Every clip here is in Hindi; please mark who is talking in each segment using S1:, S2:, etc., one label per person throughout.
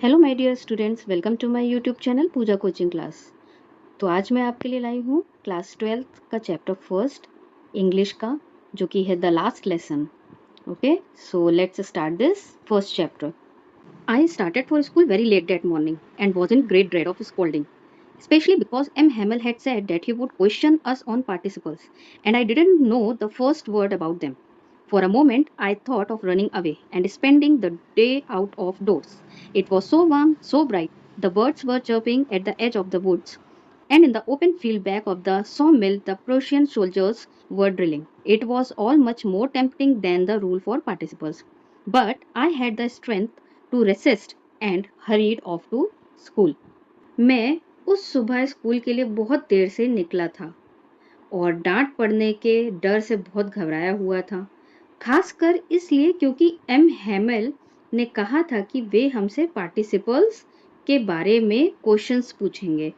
S1: Hello my dear students, welcome to my YouTube channel Pooja coaching class. तो आज मैं आपके लिए लाई हूँ क्लास 12th का चैप्टर फर्स्ट इंग्लिश का, जो कि है the last lesson. Okay, so let's start this first chapter. I started for school very let that morning and was in great dread of scolding, especially because M. Hamel had said that he would question us on participles, and I didn't know the first word about them. For a moment, I thought of running away and spending the day out of doors. It was so warm, so bright. The birds were chirping at the edge of the woods, and in the open field back of the sawmill, the Prussian soldiers were drilling. It was all much more tempting than the rule for participles. But I had the strength to resist and hurried off to school. मैं उस सुबह स्कूल के लिए बहुत देर से निकला था और डांट पड़ने के डर से बहुत घबराया हुआ था, खासकर इसलिए क्योंकि एम हैमेल ने कहा था कि वे हमसे पार्टिसिपल्स के बारे में क्वेश्चंस पूछेंगे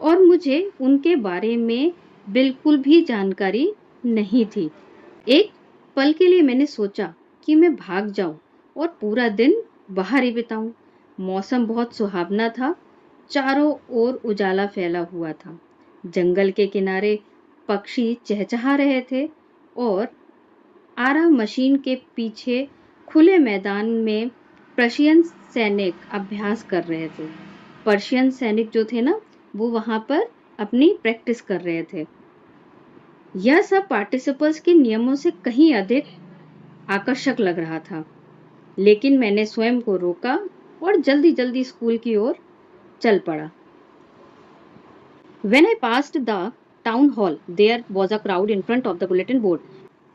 S1: और मुझे उनके बारे में बिल्कुल भी जानकारी नहीं थी। एक पल के लिए मैंने सोचा कि मैं भाग जाऊं और पूरा दिन बाहर ही बिताऊं। मौसम बहुत सुहावना था, चारों ओर उजाला फैला हुआ था, जंगल के किनारे पक्षी चहचहा रहे थे और आरा मशीन के पीछे खुले मैदान में पर्शियन सैनिक अभ्यास कर रहे थे। पर्शियन सैनिक जो थे ना, वो वहां पर अपनी प्रैक्टिस कर रहे थे। यह सब पार्टिसिपल्स के नियमों से कहीं अधिक आकर्षक लग रहा था, लेकिन मैंने स्वयं को रोका और जल्दी जल्दी स्कूल की ओर चल पड़ा। When I passed the town hall, there was a crowd in front of the bulletin board.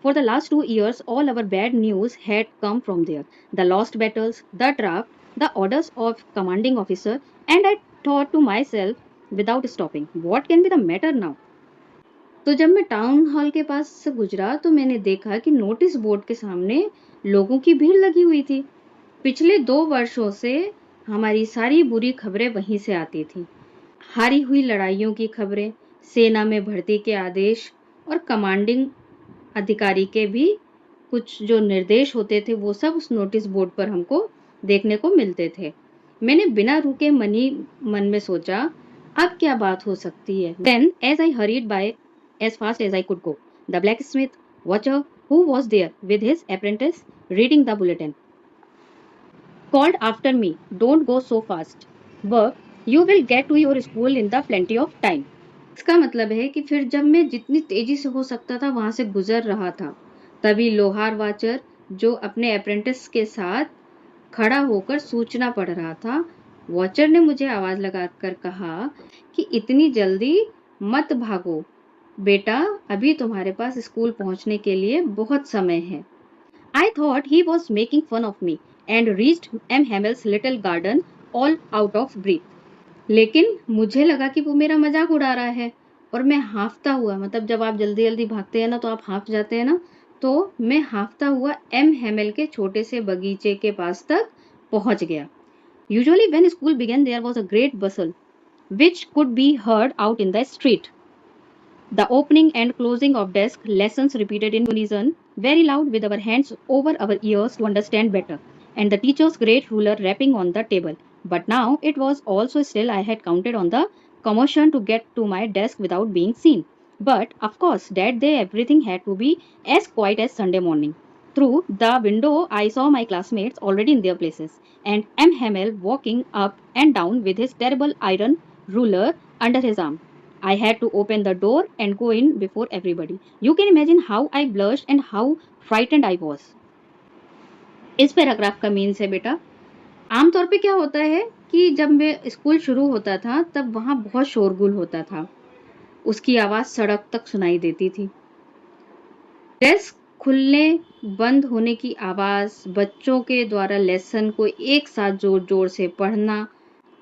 S1: For the last 2 years, all our bad news had come from there. The lost battles, the draft, the orders of commanding officer, and I thought to myself without stopping, what can be the matter now? तो जब मैं टाउन हॉल के पास से गुजरा तो मैंने देखा कि नोटिस बोर्ड के सामने लोगों की भीड़ लगी हुई थी। पिछले 2 वर्षों से हमारी सारी बुरी खबरें वहीं से आती थी। हारी हुई लड़ाइयों की खबरें, सेना में भर्ती के आदेश और कमांडिंग अधिकारी के भी कुछ जो निर्देश होते थे, वो सब उस नोटिस बोर्ड पर हमको देखने को मिलते थे। मैंने बिना रुके मन में सोचा, अब क्या बात हो सकती है। Then, as I hurried by as fast as I could go, the blacksmith watcher who was there with his apprentice reading the bulletin called after me, "Don't go so fast. Work, you will get to your school in the plenty of time." इसका मतलब है कि फिर जब मैं जितनी तेजी से हो सकता था वहां से गुजर रहा था, तभी लोहार वाचर जो अपने अप्रेंटिस के साथ खड़ा होकर सूचना पढ़ रहा था, वॉचर ने मुझे आवाज लगाकर कहा कि इतनी जल्दी मत भागो बेटा, अभी तुम्हारे पास स्कूल पहुंचने के लिए बहुत समय है। I thought he was making fun of me and reached M. Hamel's little garden all out of breath. लेकिन मुझे लगा कि वो मेरा मजाक उड़ा रहा है और मैं हाफता हुआ, मतलब जब आप जल्दी जल्दी भागते हैं ना तो आप हाफ जाते हैं ना, तो मैं हाफता हुआ एम हेमेल के छोटे से बगीचे के पास तक पहुंच गया। Usually when school began there was a great bustle which could be heard out in the street. The opening and closing of desk, lessons repeated in unison, very loud with our hands over our ears to understand better, and the teacher's great ruler rapping on the table. But now it was all so still I had counted on the commotion to get to my desk without being seen. But of course, that day everything had to be as quiet as Sunday morning. Through the window, I saw my classmates already in their places, and M. Hamel walking up and down with his terrible iron ruler under his arm. I had to open the door and go in before everybody. You can imagine how I blushed and how frightened I was. इस पैराग्राफ का मीन्स है बेटा, आमतौर पे क्या होता है कि जब मैं स्कूल शुरू होता था तब वहां बहुत शोरगुल होता था, उसकी आवाज सड़क तक सुनाई देती थी। डेस्क खुलने बंद होने की आवाज, बच्चों के द्वारा लेसन को एक साथ जोर जोर से पढ़ना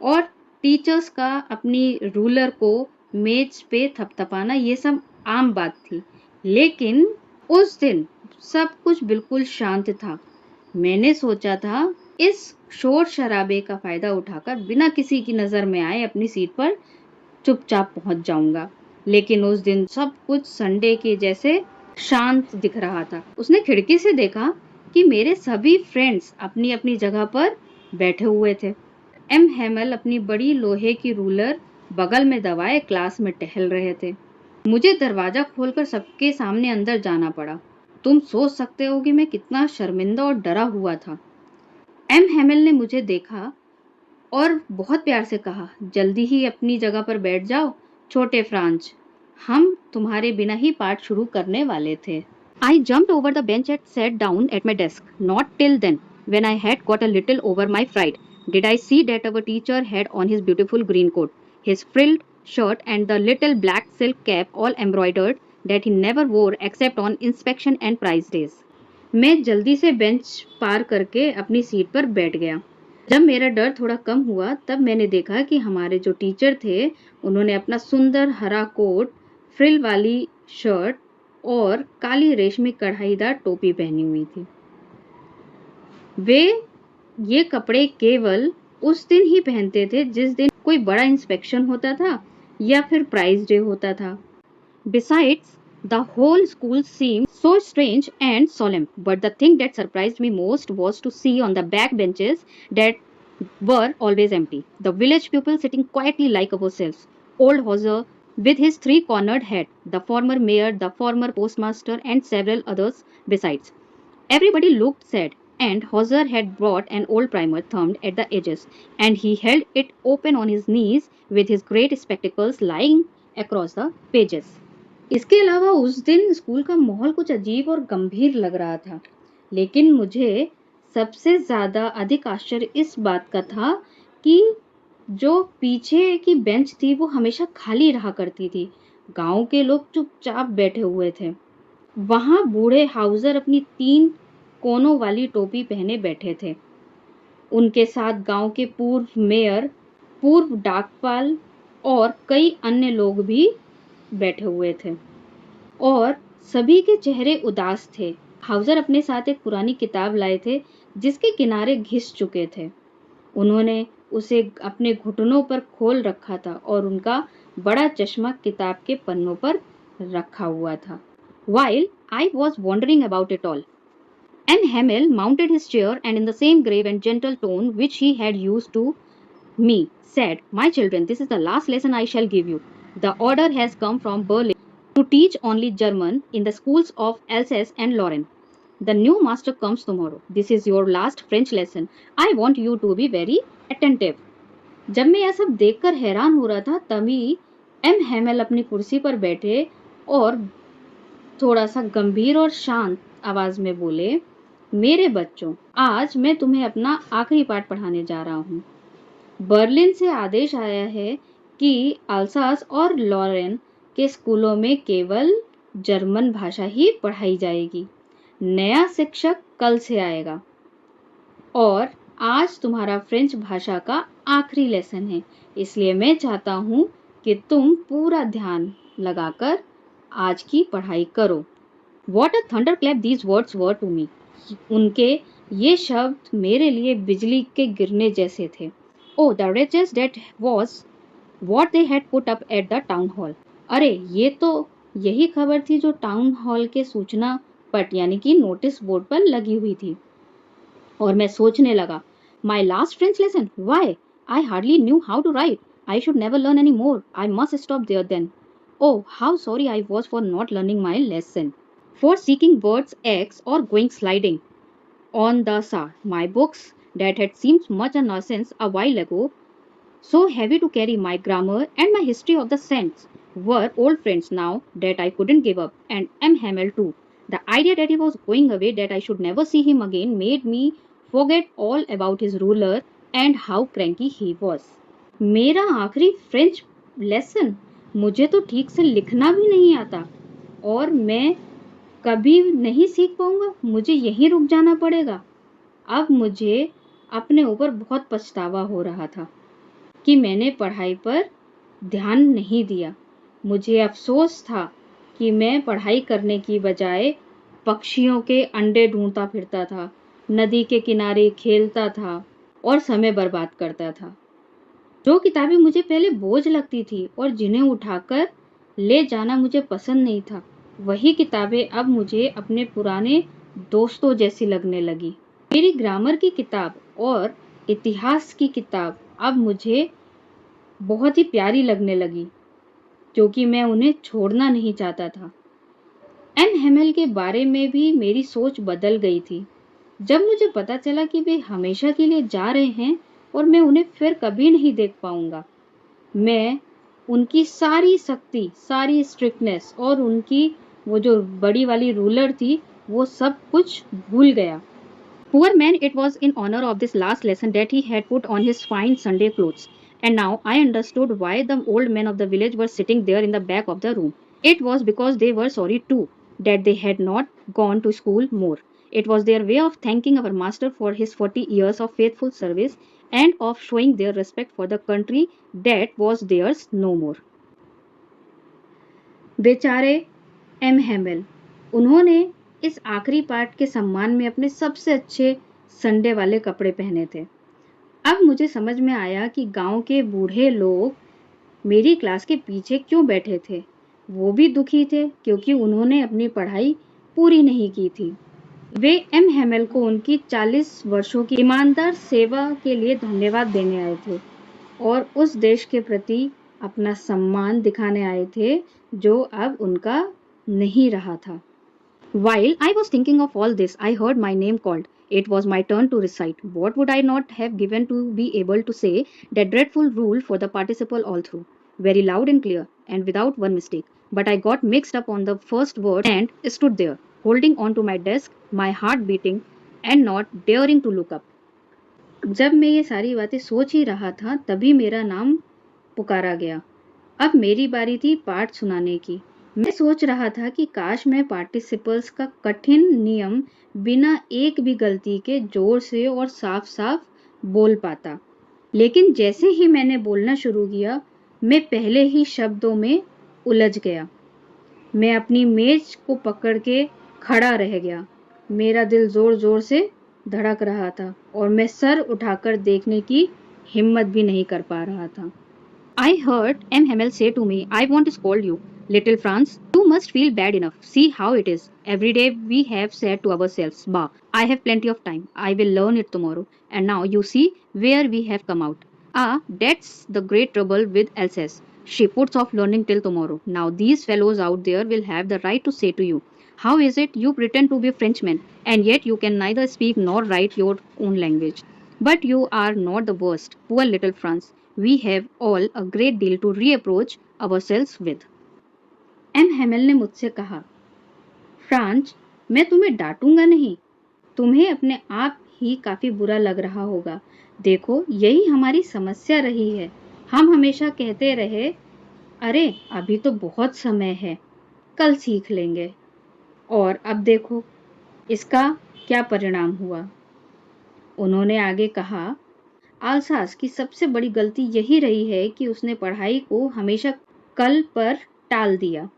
S1: और टीचर्स का अपनी रूलर को मेज पे थपथपाना, ये सब आम बात थी। लेकिन उस दिन सब कुछ बिल्कुल शांत था। मैंने सोचा था इस शोर शराबे का फायदा उठाकर बिना किसी की नजर में आए अपनी सीट पर चुपचाप पहुंच जाऊंगा, लेकिन उस दिन सब कुछ संडे के जैसे शांत दिख रहा था। उसने खिड़की से देखा कि मेरे सभी फ्रेंड्स अपनी अपनी जगह पर बैठे हुए थे। एम हेमल अपनी बड़ी लोहे की रूलर बगल में दबाए क्लास में टहल रहे थे। मुझे दरवाजा खोलकर सबके सामने अंदर जाना पड़ा। तुम सोच सकते हो कि मैं कितना शर्मिंदा और डरा हुआ था। एम हेमल ने मुझे देखा और बहुत प्यार से कहा, जल्दी ही अपनी जगह पर बैठ जाओ छोटे फ्रांच, हम तुम्हारे बिना ही पाठ शुरू करने वाले थे। I jumped over the bench and sat down at my desk. Not till then, when I had got a little over my fright, did I see that our teacher had on his beautiful green coat, his frilled shirt, and the little black silk cap all embroidered that he never wore except on inspection and prize days. मैं जल्दी से बेंच पार करके अपनी सीट पर बैठ गया। जब मेरा डर थोड़ा कम हुआ तब मैंने देखा कि हमारे जो टीचर थे उन्होंने अपना सुंदर हरा कोट, फ्रिल वाली शर्ट और काली रेशमी कढ़ाईदार टोपी पहनी हुई थी। वे ये कपड़े केवल उस दिन ही पहनते थे जिस दिन कोई बड़ा इंस्पेक्शन होता था या फिर प्राइज डे होता था। Besides, the whole school seemed so strange and solemn, but the thing that surprised me most was to see on the back benches that were always empty. The village people sitting quietly like ourselves. Old Hauser with his three-cornered hat, the former mayor, the former postmaster, and several others besides. Everybody looked sad, and Hauser had brought an old primer thumbed at the edges, and he held it open on his knees with his great spectacles lying across the pages. इसके अलावा उस दिन स्कूल का माहौल कुछ अजीब और गंभीर लग रहा था, लेकिन मुझे सबसे ज़्यादा अधिक आश्चर्य इस बात का था कि जो पीछे की बेंच थी वो हमेशा खाली रहा करती थी। गांव के लोग चुपचाप बैठे हुए थे। वहां बूढ़े हाउजर अपनी 3 कोनों वाली टोपी पहने बैठे थे। उनके साथ गांव के पूर्व मेयर, पूर्व डाकपाल और कई अन्य लोग भी बैठे हुए थे और सभी के चेहरे उदास थे। हाउजर अपने साथ एक पुरानी किताब लाए थे जिसके किनारे घिस चुके थे। उन्होंने उसे अपने घुटनों पर खोल रखा था और उनका बड़ा चश्मा किताब के पन्नों पर रखा हुआ था। While I was wondering about it all, M. Hamel mounted his chair and in the same grave and gentle tone which he had used to me, said, "My children, this is the last lesson I shall give you. The order has come from Berlin to teach only German in the schools of Alsace and Lorraine. The new master comes tomorrow. This is your last French lesson. I want you to be very attentive." जब मैं यह सब देखकर हैरान हो रहा था तभी एम हेमल अपनी कुर्सी पर बैठे और थोड़ा सा गंभीर और शांत आवाज में बोले, मेरे बच्चों, आज मैं तुम्हें अपना आखिरी पाठ पढ़ाने जा रहा हूँ। बर्लिन से आदेश आया है कि अल्सास और लॉरेन के स्कूलों में केवल जर्मन भाषा ही पढ़ाई जाएगी। नया शिक्षक कल से आएगा और आज तुम्हारा फ्रेंच भाषा का आखिरी लेसन है, इसलिए मैं चाहता हूँ कि तुम पूरा ध्यान लगाकर आज की पढ़ाई करो। What a thunderclap these words were to me. उनके ये शब्द मेरे लिए बिजली के गिरने जैसे थे। Oh, the wretches that was what they had put up at the town hall. अरे ये तो यही खबर थी जो टाउन हॉल के सूचना पट यानी कि नोटिस बोर्ड पर लगी हुई थी। और मैं सोचने लगा, My last French lesson? Why? I hardly knew how to write. I should never learn any more. I must stop there then. Oh, how sorry I was for not learning my lesson. For seeking words X or going sliding on the SAR. My books that had seemed much a nonsense a while ago, so heavy to carry, my grammar and my history of the sense, were old friends now that I couldn't give up, and M. Hamel too. The idea that he was going away, that I should never see him again, made me forget all about his ruler and how cranky he was. मेरा आखिरी फ्रेंच लेसन, मुझे तो ठीक से लिखना भी नहीं आता और मैं कभी नहीं सीख पाऊंगा। मुझे यहीं रुक जाना पड़ेगा। अब मुझे अपने ऊपर बहुत पछतावा हो रहा था कि मैंने पढ़ाई पर ध्यान नहीं दिया। मुझे अफसोस था कि मैं पढ़ाई करने की बजाय पक्षियों के अंडे ढूंढता फिरता था, नदी के किनारे खेलता था और समय बर्बाद करता था। जो किताबें मुझे पहले बोझ लगती थी और जिन्हें उठाकर ले जाना मुझे पसंद नहीं था, वही किताबें अब मुझे अपने पुराने दोस्तों जैसी लगने लगी। मेरी ग्रामर की किताब और इतिहास की किताब अब मुझे बहुत ही प्यारी लगने लगी, क्योंकि मैं उन्हें छोड़ना नहीं चाहता था। एम हेमल के बारे में भी मेरी सोच बदल गई थी। जब मुझे पता चला कि वे हमेशा के लिए जा रहे हैं और मैं उन्हें फिर कभी नहीं देख पाऊंगा, मैं उनकी सारी सख्ती, सारी स्ट्रिक्टनेस और उनकी वो जो बड़ी वाली रूलर थी, वो सब कुछ भूल गया। Poor man, it was in honor of this last lesson that he had put on his fine Sunday clothes. And now I understood why the old men of the village were sitting there in the back of the room. It was because they were sorry too that they had not gone to school more. It was their way of thanking our master for his 40 years of faithful service and of showing their respect for the country that was theirs no more. बेचारे एम हेमल, उन्होंने इस आखिरी पार्ट के सम्मान में अपने सबसे अच्छे संडे वाले कपड़े पहने थे। अब मुझे समझ में आया कि गांव के बूढ़े लोग मेरी क्लास के पीछे क्यों बैठे थे। वो भी दुखी थे क्योंकि उन्होंने अपनी पढ़ाई पूरी नहीं की थी। वे एम हेमल को उनकी 40 वर्षों की ईमानदार सेवा के लिए धन्यवाद देने आए थे और उस देश के प्रति अपना सम्मान दिखाने आए थे जो अब उनका नहीं रहा था। While I was thinking of all this, I heard my name called. It was my turn to recite. What would I not have given to be able to say that dreadful rule for the participle all through? Very loud and clear, and without one mistake. But I got mixed up on the first word and stood there, holding on to my desk, my heart beating, and not daring to look up. जब मैं ये सारी बातें सोच ही रहा था, तभी मेरा नाम पुकारा गया। अब मेरी बारी थी पाठ सुनाने की। मैं सोच रहा था कि काश मैं पार्टिसिपल्स का कठिन नियम बिना एक भी गलती के जोर से और साफ साफ बोल पाता। लेकिन जैसे ही मैंने बोलना शुरू किया, मैं पहले ही शब्दों में उलझ गया। मैं अपनी मेज को पकड़ के खड़ा रह गया। मेरा दिल जोर जोर से धड़क रहा था और मैं सर उठाकर देखने की हिम्मत भी नहीं कर पा रहा था। I heard M. Hamel say to me, I won't scold you, little Franz. You must feel bad enough. See how it is. Every day we have said to ourselves, Bah, I have plenty of time. I will learn it tomorrow. And now you see where we have come out. Ah, that's the great trouble with Alsace. She puts off learning till tomorrow. Now these fellows out there will have the right to say to you, how is it you pretend to be a Frenchman and yet you can neither speak nor write your own language? But you are not the worst, poor little Franz. We have all a great deal to reapproach ourselves with. M Hemal ने मुझसे कहा, फ्रांच, मैं तुम्हें डांटूंगा नहीं। तुम्हें अपने आप ही काफी बुरा लग रहा होगा। देखो, यही हमारी समस्या रही है। हम हमेशा कहते रहे, अरे अभी तो बहुत समय है, कल सीख लेंगे। और अब देखो, इसका क्या परिणाम हुआ। उन्होंने आगे कहा, आल्सास की सबसे बड़ी गलती यही रही है कि उसने पढ़ाई को हमेशा कल पर टाल दिया।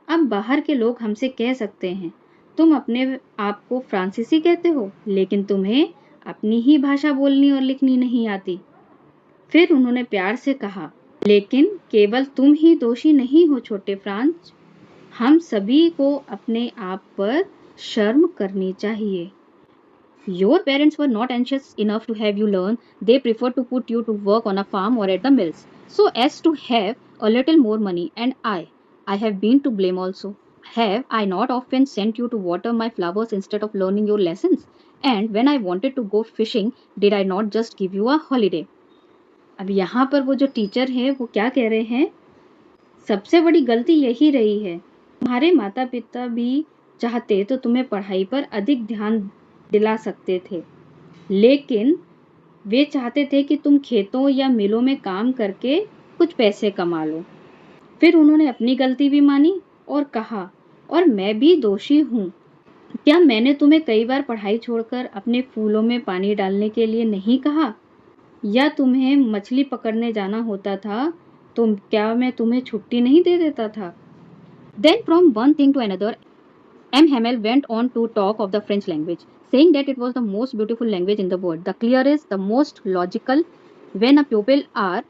S1: अब बाहर के लोग हमसे कह सकते हैं, तुम अपने आप को फ्रांसीसी कहते हो, लेकिन तुम्हें अपनी ही भाषा बोलनी और लिखनी नहीं आती। फिर उन्होंने प्यार से कहा, लेकिन केवल तुम ही दोषी नहीं हो छोटे फ्रांच। हम सभी को अपने आप पर शर्म करनी चाहिए। Your parents were not anxious enough to have you learn. They preferred to put you to work on a farm or at the mills, so as to have a little more money. And I have been to blame also. Have I not often sent you to water my flowers instead of learning your lessons? And when I wanted to go fishing, did I not just give you a holiday? अब यहाँ पर वो जो टीचर है वो क्या कह रहे हैं, सबसे बड़ी गलती यही रही है। तुम्हारे माता पिता भी चाहते तो तुम्हें पढ़ाई पर अधिक ध्यान दिला सकते थे, लेकिन वे चाहते थे कि तुम खेतों या मिलों में काम करके कुछ पैसे कमा लो। फिर उन्होंने अपनी गलती भी मानी और कहा, और मैं भी दोषी हूँ। क्या मैंने तुम्हें कई बार पढ़ाई छोड़कर अपने फूलों में पानी डालने के लिए नहीं कहा? या तुम्हें मछली पकड़ने जाना होता था तो क्या मैं तुम्हें छुट्टी नहीं दे देता था? Then from one thing to another, M. Hamel went on to talk of the French language, saying that it was the most beautiful language in the world, the clearest, the most logical. When a pupil are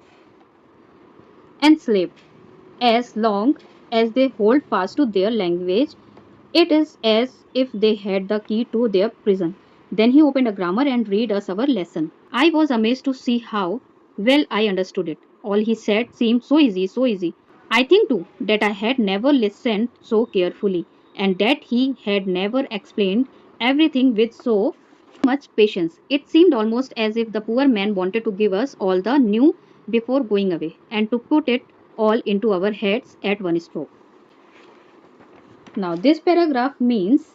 S1: enslaved, as long as they hold fast to their language, it is as if they had the key to their prison. Then he opened a grammar and read us our lesson. I was amazed to see how Well, I understood it. All he said seemed so easy, so easy. I think too that I had never listened so carefully and that he had never explained everything with so much patience. It seemed almost as if the poor man wanted to give us all the new before going away and to put it all into our heads at one stroke. Now, this paragraph means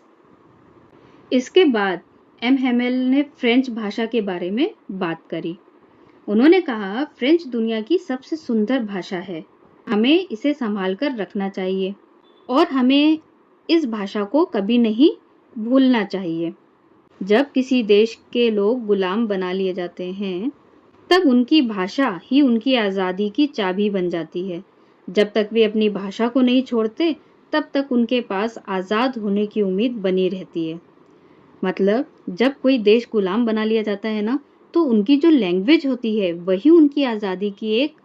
S1: इसके बाद एम हेमेल ने फ्रेंच भाषा के बारे में बात करी। उन्होंने कहा फ्रेंच दुनिया की सबसे सुंदर भाषा है, हमें इसे संभाल कर रखना चाहिए और हमें इस भाषा को कभी नहीं भूलना चाहिए। जब किसी देश के लोग गुलाम बना लिए जाते हैं तब उनकी भाषा ही उनकी आज़ादी की चाबी बन जाती है। जब तक वे अपनी भाषा को नहीं छोड़ते तब तक उनके पास आज़ाद होने की उम्मीद बनी रहती है। मतलब जब कोई देश गुलाम बना लिया जाता है ना, तो उनकी जो लैंग्वेज होती है वही उनकी आज़ादी की एक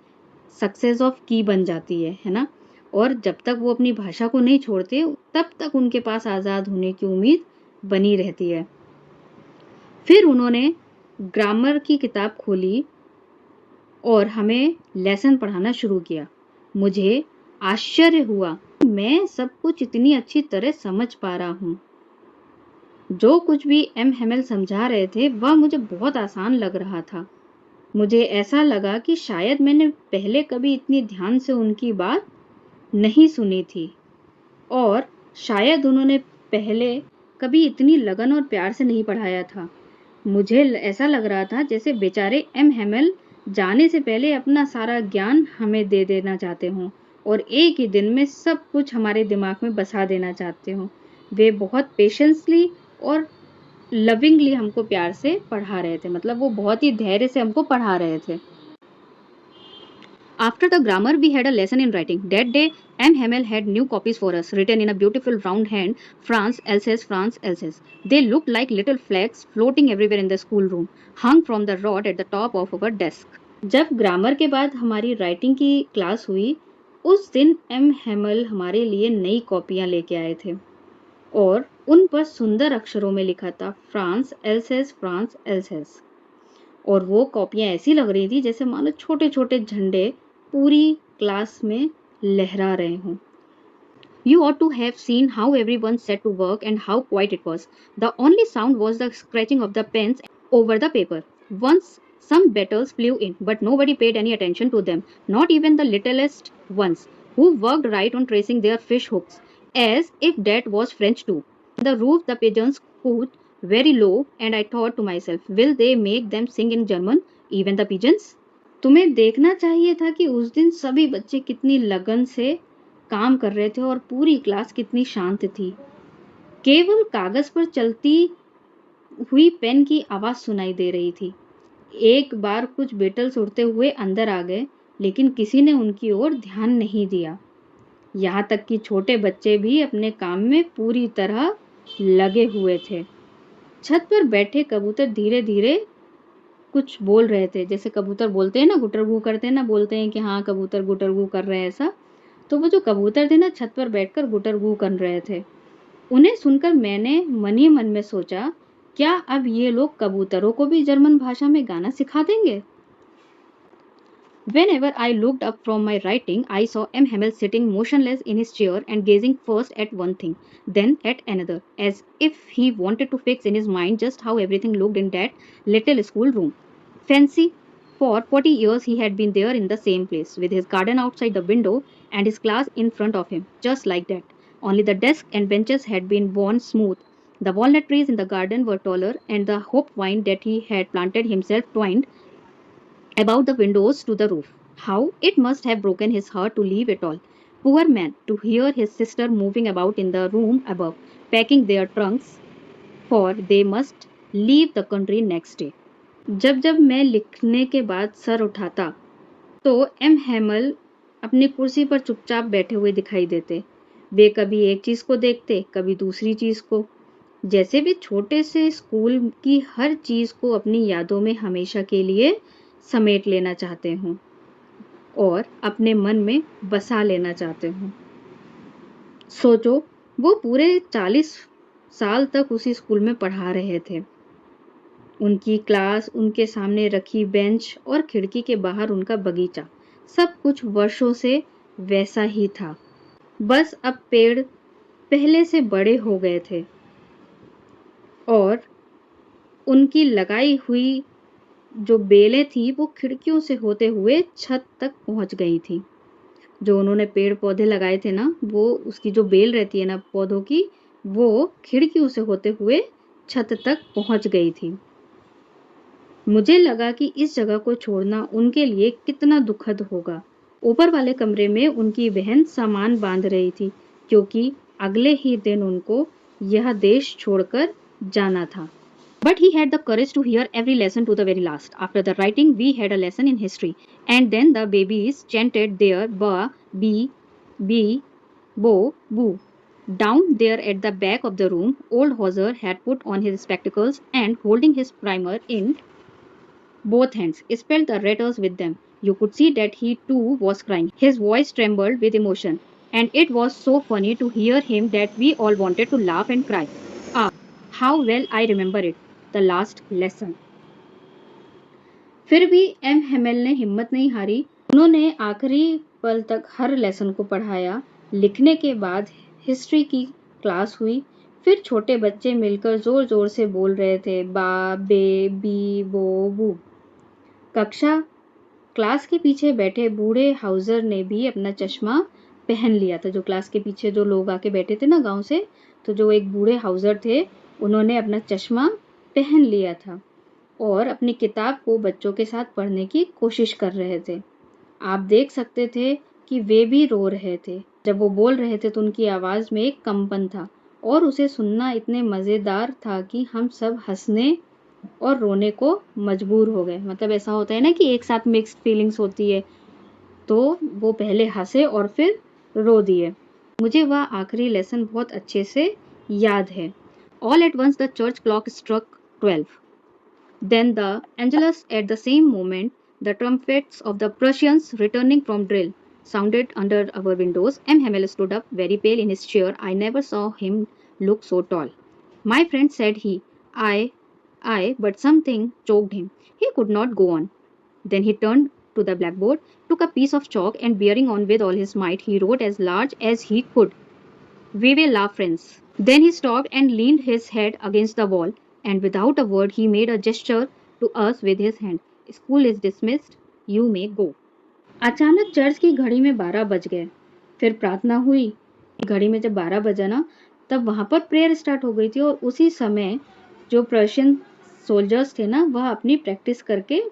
S1: सक्सेस ऑफ की बन जाती है ना। और जब तक वो अपनी भाषा को नहीं छोड़ते तब तक उनके पास आज़ाद होने की उम्मीद बनी रहती है। फिर उन्होंने ग्रामर की किताब खोली और हमें लेसन पढ़ाना शुरू किया। मुझे आश्चर्य हुआ, मैं सब कुछ इतनी अच्छी तरह समझ पा रहा हूँ। जो कुछ भी एम हेमेल समझा रहे थे वह मुझे बहुत आसान लग रहा था। मुझे ऐसा लगा कि शायद मैंने पहले कभी इतनी ध्यान से उनकी बात नहीं सुनी थी और शायद उन्होंने पहले कभी इतनी लगन और प्यार से नहीं पढ़ाया था। मुझे ऐसा लग रहा था जैसे बेचारे एम हेमेल जाने से पहले अपना सारा ज्ञान हमें दे देना चाहते हों और एक ही दिन में सब कुछ हमारे दिमाग में बसा देना चाहते हों। वे बहुत पेशेंसली और लविंगली हमको प्यार से पढ़ा रहे थे, मतलब वो बहुत ही धैर्य से हमको पढ़ा रहे थे। After the grammar, we had a lesson in writing. That day, M. Hamel had new copies for us, written in a beautiful round hand, France, Alsace, France, Alsace. They looked like little flags floating everywhere in the schoolroom, hung from the rod at the top of our desk. जब ग्रामर के बाद हमारी राइटिंग की क्लास हुई, उस दिन एम हेमल हमारे लिए नई कॉपियां लेके आए थे और उन पर सुंदर अक्षरों में लिखा था फ्रांस एल्सेस। और वो कॉपियां ऐसी लग रही थी जैसे मानो छोटे छोटे झंडे पूरी क्लास में लहरा रहे हों। You ought to have seen how everyone set to work and how quiet it was. The only sound was the scratching of the pens over the paper. Once some beetles flew in, but nobody paid any attention to them, not even the littlest ones, who worked right on tracing their fish hooks, as if that was French too. On the roof, the pigeons cooed very low, and I thought to myself, will they make them sing in German, even the pigeons? तुम्हें देखना चाहिए था कि उस दिन सभी बच्चे कितनी लगन से काम कर रहे थे और पूरी क्लास कितनी शांत थी। केवल कागज पर चलती हुई पेन की आवाज सुनाई दे रही थी। एक बार कुछ बेटल्स उड़ते हुए अंदर आ गए, लेकिन किसी ने उनकी ओर ध्यान नहीं दिया। यहाँ तक कि छोटे बच्चे भी अपने काम में पूरी तरह लगे हुए थे। छत पर बैठे कबूतर धीरे धीरे कुछ बोल रहे थे, जैसे कबूतर बोलते हैं ना, गुटरगू करते हैं ना, बोलते हैं कि हाँ कबूतर गुटरगू कर रहे हैं ऐसा। तो वो जो कबूतर थे ना छत पर बैठकर गुटरगू कर रहे थे। उन्हें सुनकर मैंने मन ही मन में सोचा, क्या अब ये लोग कबूतरों को भी जर्मन भाषा में गाना सिखा देंगे? Whenever I looked up from my writing, I saw M. Hamel sitting motionless in his chair and gazing first at one thing, then at another, as if he wanted to fix in his mind just how everything looked in that little schoolroom. Fancy, for 40 years he had been there in the same place, with his garden outside the window and his class in front of him, just like that. Only the desks and benches had been worn smooth. The walnut trees in the garden were taller, and the hop vine that he had planted himself twined about the windows to the roof. How it must have broken his heart to leave it all. Poor man, to hear his sister moving about in the room above, packing their trunks, for they must leave the country next day. जब जब मैं लिखने के बाद सर उठाता तो एम हेमल अपनी कुर्सी पर चुपचाप बैठे हुए दिखाई देते। वे कभी एक चीज को देखते, कभी दूसरी चीज को, जैसे वे छोटे से स्कूल की हर चीज को अपनी यादों में हमेशा के लिए समेट लेना चाहते हों और अपने मन में बसा लेना चाहते हों। सोचो, वो पूरे 40 साल तक उसी स्कूल में पढ़ा रहे थे। उनकी क्लास, उनके सामने रखी बेंच और खिड़की के बाहर उनका बगीचा, सब कुछ वर्षों से वैसा ही था। बस अब पेड़ पहले से बड़े हो गए थे और उनकी लगाई हुई जो बेलें थी वो खिड़कियों से होते हुए छत तक पहुंच गई थी। जो उन्होंने पेड़ पौधे लगाए थे ना, वो उसकी जो बेल रहती है ना पौधों की, वो खिड़कियों से होते हुए छत तक पहुंच गई थी। मुझे लगा कि इस जगह को छोड़ना उनके लिए कितना दुखद होगा। ऊपर वाले कमरे में उनकी बहन सामान बांध रही थी, क्योंकि अगले ही दिन उनको यह देश छोड़कर जाना था। But he had the courage to hear every lesson to the very last. After the writing, we had a lesson in history, and then the babies chanted their ba, be, be, bo, boo. Down there at the back of the room, old Hauser had put on his spectacles and, holding his primer in both hands, spelled the letters with them. You could see that he too was crying. His voice trembled with emotion, and it was so funny to hear him that we all wanted to laugh and cry. Ah, how well I remember it, the last lesson. फिर भी एम हेमेल ने हिम्मत नहीं हारी। उन्होंने आखिरी पल तक हर लेसन को पढ़ाया। लिखने के बाद हिस्ट्री की क्लास हुई। फिर छोटे बच्चे मिलकर जोर जोर से बोल रहे थे, बा, बे, बी, बो, बू। कक्षा क्लास के पीछे बैठे बूढ़े हाउजर ने भी अपना चश्मा पहन लिया था। जो क्लास के पीछे जो लोग आके बैठे थे ना गांव से, तो जो एक बूढ़े हाउजर थे, उन्होंने अपना चश्मा पहन लिया था और अपनी किताब को बच्चों के साथ पढ़ने की कोशिश कर रहे थे। आप देख सकते थे कि वे भी रो रहे थे। जब वो बोल रहे थे तो उनकी आवाज में एक कंपन था और उसे सुनना इतने मजेदार था कि हम सब हंसने और रोने को मजबूर हो गए। मतलब ऐसा होता है ना कि एक साथ मिक्स्ड फीलिंग्स होती है, तो वो पहले हंसे और फिर रो दिए। मुझे वह आखिरी लेसन बहुत अच्छे से याद है। All at once the church clock struck 12. Then the Angelus at the same moment, the trumpets of the Prussians returning from drill sounded under our windows. M. Hamel stood up, very pale in his chair. I never saw him look so tall. My friend said I, but something choked him. He could not go on. Then he turned to the blackboard, took a piece of chalk, and bearing on with all his might, he wrote as large as he could, "We will laugh, friends." Then he stopped and leaned his head against the wall, and without a word he made a gesture to us with his hand. "School is dismissed. You may go." अचानक चर्च की घड़ी में 12 बज गए। फिर प्रार्थना हुई। घड़ी में जब 12 बजा ना, तब वहां पर प्रेयर स्टार्ट हो गई थी और उसी समय जो प्रशियन सोल्जर्स थे ना, वह अपनी प्रैक्टिस करके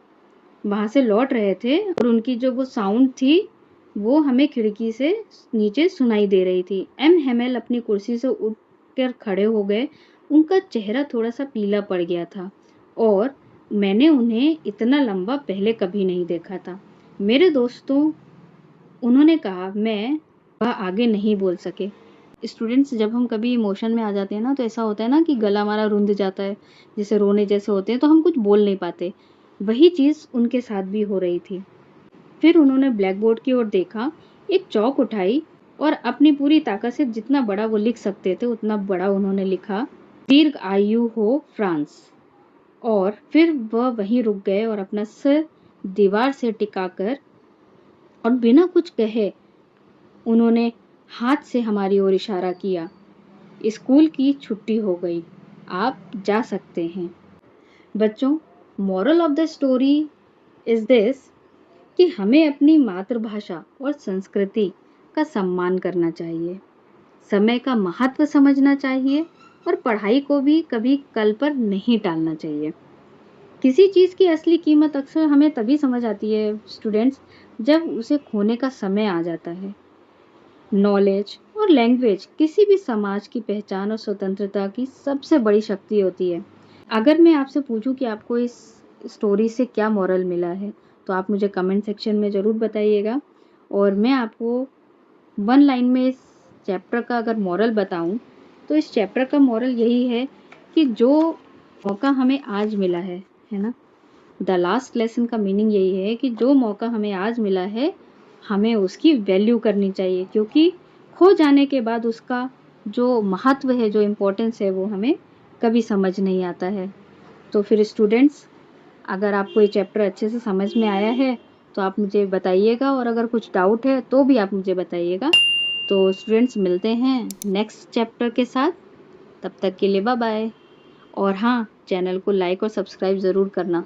S1: वहां से लौट रहे थे और उनकी जो वो साउंड थी वो हमें खिड़की से नीचे सुनाई दे रही थी। एम हेमेल अपनी कुर्सी से उठकर खड़े हो गए। उनका चेहरा थोड़ा सा पीला पड़ गया था और मैंने उन्हें इतना लंबा पहले कभी नहीं देखा था। मेरे दोस्तों, उन्होंने कहा, मैं वह आगे नहीं बोल सके। स्टूडेंट्स, जब हम कभी इमोशन में आ जाते हैं ना, तो ऐसा होता है ना कि गला हमारा रुंध जाता है, जैसे रोने जैसे होते हैं, तो हम कुछ बोल नहीं पाते। वही चीज उनके साथ भी हो रही थी। फिर उन्होंने ब्लैक बोर्ड की ओर देखा, एक चौक उठाई और अपनी पूरी ताकत से जितना बड़ा वो लिख सकते थे उतना बड़ा उन्होंने लिखा, दीर्घ आयु हो फ्रांस। और फिर वह वहीं रुक गए और अपना सिर दीवार से टिकाकर और बिना कुछ कहे उन्होंने हाथ से हमारी ओर इशारा किया। स्कूल की छुट्टी हो गई, आप जा सकते हैं। बच्चों, moral of the story is this कि हमें अपनी मातृभाषा और संस्कृति का सम्मान करना चाहिए, समय का महत्व समझना चाहिए और पढ़ाई को भी कभी कल पर नहीं टालना चाहिए। किसी चीज़ की असली कीमत अक्सर हमें तभी समझ आती है स्टूडेंट्स, जब उसे खोने का समय आ जाता है। नॉलेज और लैंग्वेज किसी भी समाज की पहचान और स्वतंत्रता की सबसे बड़ी शक्ति होती है। अगर मैं आपसे पूछूं कि आपको इस स्टोरी से क्या मॉरल मिला है, तो आप मुझे कमेंट सेक्शन में ज़रूर बताइएगा। और मैं आपको वन लाइन में इस चैप्टर का अगर मॉरल बताऊं, तो इस चैप्टर का मॉरल यही है कि जो मौका हमें आज मिला है ना, द लास्ट लेसन का मीनिंग यही है कि जो मौका हमें आज मिला है, हमें उसकी वैल्यू करनी चाहिए, क्योंकि खो जाने के बाद उसका जो महत्व है, जो इम्पोर्टेंस है, वो हमें कभी समझ नहीं आता है। तो फिर स्टूडेंट्स, अगर आपको ये चैप्टर अच्छे से समझ में आया है तो आप मुझे बताइएगा, और अगर कुछ डाउट है तो भी आप मुझे बताइएगा। तो स्टूडेंट्स, मिलते हैं नेक्स्ट चैप्टर के साथ। तब तक के लिए बाय बाय। और हाँ, चैनल को लाइक और सब्सक्राइब ज़रूर करना।